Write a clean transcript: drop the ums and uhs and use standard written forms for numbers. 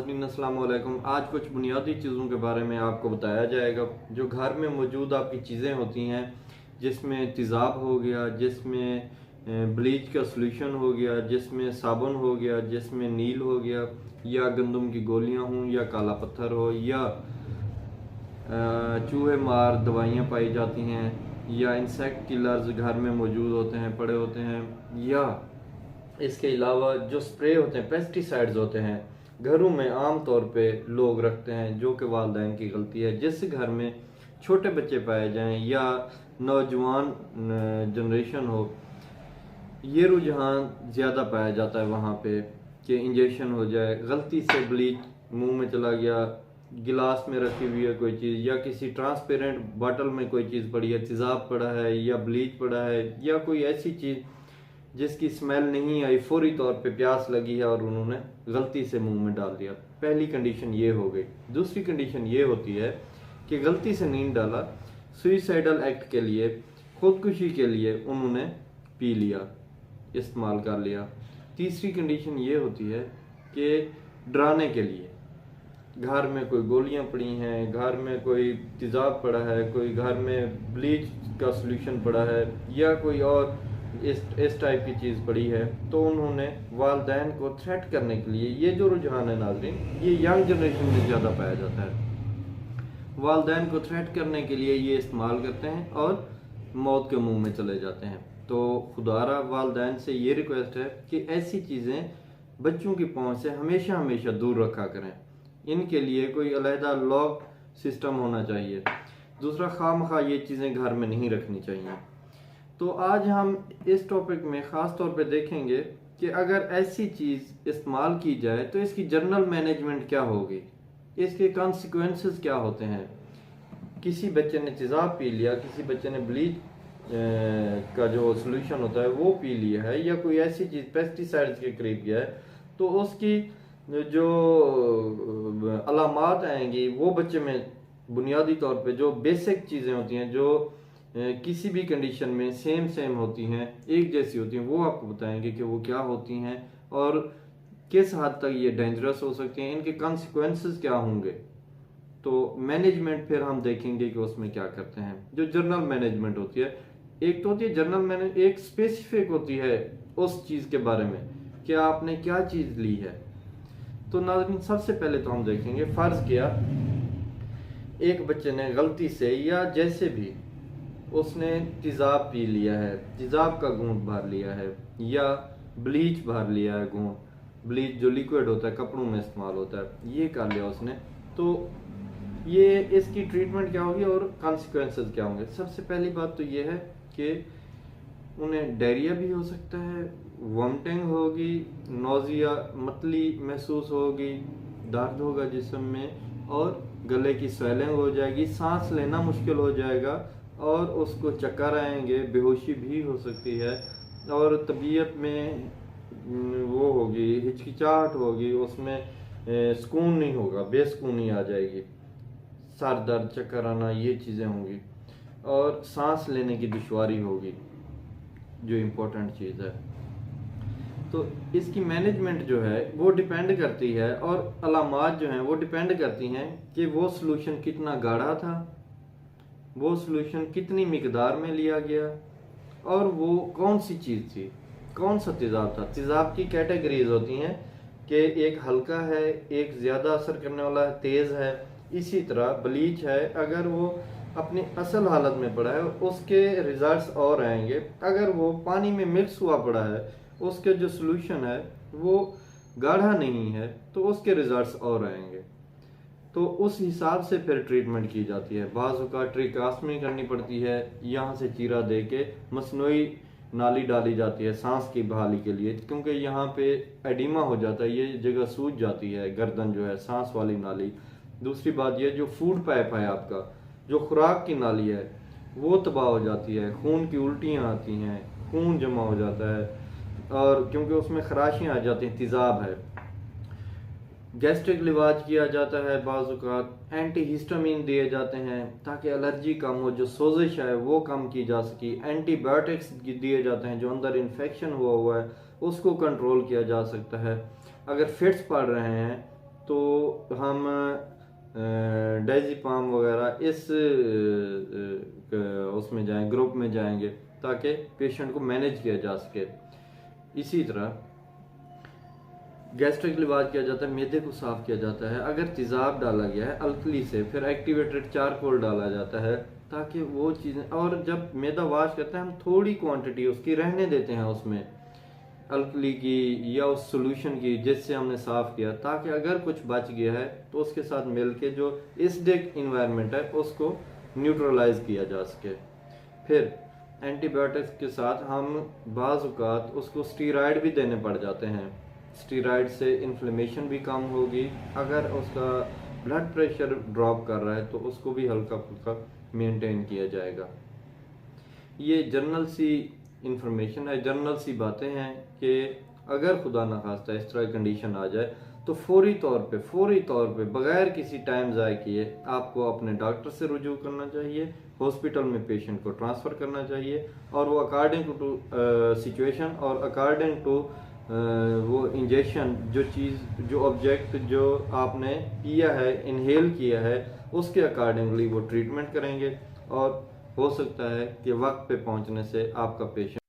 नाज़रीन अस्सलाम वालेकुम। आज कुछ बुनियादी चीज़ों के बारे में आपको बताया जाएगा जो घर में मौजूद आपकी चीज़ें होती हैं, जिसमें तेज़ाब हो गया, जिसमें ब्लीच का सॉल्यूशन हो गया, जिसमें साबुन हो गया, जिसमें नील हो गया, या गंदम की गोलियां हों, या काला पत्थर हो, या चूहे मार दवाइयाँ पाई जाती हैं, या इंसेक्ट किलर्स घर में मौजूद होते हैं, पड़े होते हैं, या इसके अलावा जो स्प्रे होते हैं, पेस्टिसाइड्स होते हैं, घरों में आम तौर पे लोग रखते हैं, जो कि वालिदैन की गलती है। जिस घर में छोटे बच्चे पाए जाएं या नौजवान जनरेशन हो, ये रुझान ज़्यादा पाया जाता है वहाँ पे कि इंजेक्शन हो जाए, गलती से ब्लीच मुंह में चला गया, गिलास में रखी हुई है कोई चीज़, या किसी ट्रांसपेरेंट बॉटल में कोई चीज़ पड़ी है, तेज़ाब पड़ा है या ब्लीच पड़ा है, या कोई ऐसी चीज़ जिसकी स्मेल नहीं आई, फौरी तौर पे प्यास लगी है और उन्होंने गलती से मुंह में डाल दिया। पहली कंडीशन ये हो गई। दूसरी कंडीशन ये होती है कि गलती से नींद डाला, सुइसाइडल एक्ट के लिए, खुदकुशी के लिए उन्होंने पी लिया, इस्तेमाल कर लिया। तीसरी कंडीशन ये होती है कि डराने के लिए, घर में कोई गोलियां पड़ी हैं, घर में कोई तेज़ाब पड़ा है, कोई घर में ब्लीच का सॉल्यूशन पड़ा है, या कोई और इस टाइप की चीज़ पड़ी है, तो उन्होंने वालिदैन को थ्रेट करने के लिए, ये जो रुझान है नाज़रीन, ये यंग जनरेशन में ज़्यादा पाया जाता है, वालिदैन को थ्रेट करने के लिए ये इस्तेमाल करते हैं और मौत के मुंह में चले जाते हैं। तो खुदारा वालिदैन से ये रिक्वेस्ट है कि ऐसी चीज़ें बच्चों की पहुंच से हमेशा हमेशा दूर रखा करें। इनके लिए कोई अलहदा लॉक सिस्टम होना चाहिए। दूसरा, खामखा ये चीज़ें घर में नहीं रखनी चाहिए। तो आज हम इस टॉपिक में ख़ास तौर पे देखेंगे कि अगर ऐसी चीज़ इस्तेमाल की जाए तो इसकी जनरल मैनेजमेंट क्या होगी, इसके कॉन्सिक्वेंसेस क्या होते हैं। किसी बच्चे ने तेज़ाब पी लिया, किसी बच्चे ने ब्लीच का जो सॉल्यूशन होता है वो पी लिया है, या कोई ऐसी चीज़ पेस्टिसाइड्स के करीब गया है, तो उसकी जो अलामात आएंगी वो बच्चे में बुनियादी तौर पे जो बेसिक चीज़ें होती हैं, जो किसी भी कंडीशन में सेम होती हैं, एक जैसी होती हैं, वो आपको बताएंगे कि वो क्या होती हैं और किस हद तक ये डेंजरस हो सकती हैं, इनके कॉन्सिक्वेंसेस क्या होंगे। तो मैनेजमेंट फिर हम देखेंगे कि उसमें क्या करते हैं। जो जनरल मैनेजमेंट होती है, एक तो होती है जनरल मैनेज, एक स्पेसिफिक होती है उस चीज़ के बारे में कि आपने क्या चीज़ ली है। तो नाज़रीन, सबसे पहले तो हम देखेंगे, फ़र्ज़ किया एक बच्चे ने गलती से या जैसे भी उसने तेज़ाब पी लिया है, तेज़ाब का घूंट भर लिया है, या ब्लीच भर लिया है घूंट, ब्लीच जो लिक्विड होता है कपड़ों में इस्तेमाल होता है, ये कर लिया उसने, तो ये इसकी ट्रीटमेंट क्या होगी और कॉन्सिक्वेंसेस क्या होंगे। सबसे पहली बात तो ये है कि उन्हें डायरिया भी हो सकता है, वॉमिटिंग होगी, नोज़िया मतली महसूस होगी, दर्द होगा जिस्म में, और गले की स्वेलिंग हो जाएगी, सांस लेना मुश्किल हो जाएगा, और उसको चक्कर आएंगे, बेहोशी भी हो सकती है, और तबीयत में वो होगी, हिचकिचाहट होगी, उसमें सुकून नहीं होगा, बेसुकूनी आ जाएगी, सर दर्द, चक्कर आना, ये चीज़ें होंगी, और सांस लेने की दुश्वारी होगी, जो इम्पोर्टेंट चीज़ है। तो इसकी मैनेजमेंट जो है वो डिपेंड करती है, और अलामात जो हैं वो डिपेंड करती हैं कि वो सॉल्यूशन कितना गाढ़ा था, वो सॉल्यूशन कितनी मिकदार में लिया गया, और वो कौन सी चीज़ थी, कौन सा तेज़ाब था। तेज़ाब की कैटेगरीज होती हैं कि एक हल्का है, एक ज़्यादा असर करने वाला है, तेज़ है। इसी तरह ब्लीच है, अगर वो अपनी असल हालत में पड़ा है उसके रिजल्ट्स और आएंगे, अगर वो पानी में मिक्स हुआ पड़ा है, उसके जो सॉल्यूशन है वो गाढ़ा नहीं है, तो उसके रिजल्ट्स और आएंगे। तो उस हिसाब से फिर ट्रीटमेंट की जाती है। बाज़ का ट्रिकास्मी करनी पड़ती है, यहाँ से चीरा दे के मसनूई नाली डाली जाती है सांस की बहाली के लिए, क्योंकि यहाँ पे एडिमा हो जाता है, ये जगह सूज जाती है, गर्दन जो है सांस वाली नाली। दूसरी बात यह, जो फूड पाइप है आपका, जो खुराक की नाली है, वो तबाह हो जाती है, खून की उल्टियाँ आती हैं, खून जमा हो जाता है, और क्योंकि उसमें खराशियाँ आ जाती हैं, तेज़ाब है। गैस्ट्रिक लिवाज किया जाता है, बाज़ एंटी हिस्टामिन दिए जाते हैं ताकि एलर्जी कम हो, जो सोजिश है वो कम की जा सके। एंटीबायोटिक्स दिए जाते हैं, जो अंदर इन्फेक्शन हुआ है उसको कंट्रोल किया जा सकता है। अगर फिट्स पड़ रहे हैं तो हम डायज़ेपाम वगैरह इस उसमें जाएं, ग्रुप में जाएंगे, ताकि पेशेंट को मैनेज किया जा सके। इसी तरह गैस्ट्रिक इलाज किया जाता है, मैदे को साफ किया जाता है। अगर तेज़ाब डाला गया है अल्कली से, फिर एक्टिवेटेड चारकोल डाला जाता है, ताकि वो चीज़ें, और जब मैदा वाश करते हैं हम थोड़ी क्वांटिटी उसकी रहने देते हैं उसमें, अल्कली की या उस सोल्यूशन की जिससे हमने साफ़ किया, ताकि अगर कुछ बच गया है तो उसके साथ मिल के जो एसिडिक इन्वायरमेंट है उसको न्यूट्रलाइज किया जा सके। फिर एंटीबायोटिक्स के साथ हम बाज़ औक़ात उसको स्टीरॉयड भी देने पड़ जाते हैं। स्टीरॉयड से इन्फ्लेमेशन भी कम होगी। अगर उसका ब्लड प्रेशर ड्रॉप कर रहा है तो उसको भी हल्का फुल्का मेंटेन किया जाएगा। ये जनरल सी इंफॉर्मेशन है, जनरल सी बातें हैं कि अगर खुदा न खास्ता इस तरह कंडीशन आ जाए तो फौरी तौर पे बगैर किसी टाइम ज़ाय किए आपको अपने डॉक्टर से रुजू करना चाहिए, हॉस्पिटल में पेशेंट को ट्रांसफ़र करना चाहिए, और वो अकॉर्डिंग टू सिचुएशन और अकॉर्डिंग टू वो इंजेक्शन, जो चीज़, जो ऑब्जेक्ट जो आपने किया है, इनहेल किया है, उसके अकॉर्डिंगली वो ट्रीटमेंट करेंगे। और हो सकता है कि वक्त पे पहुंचने से आपका पेशेंट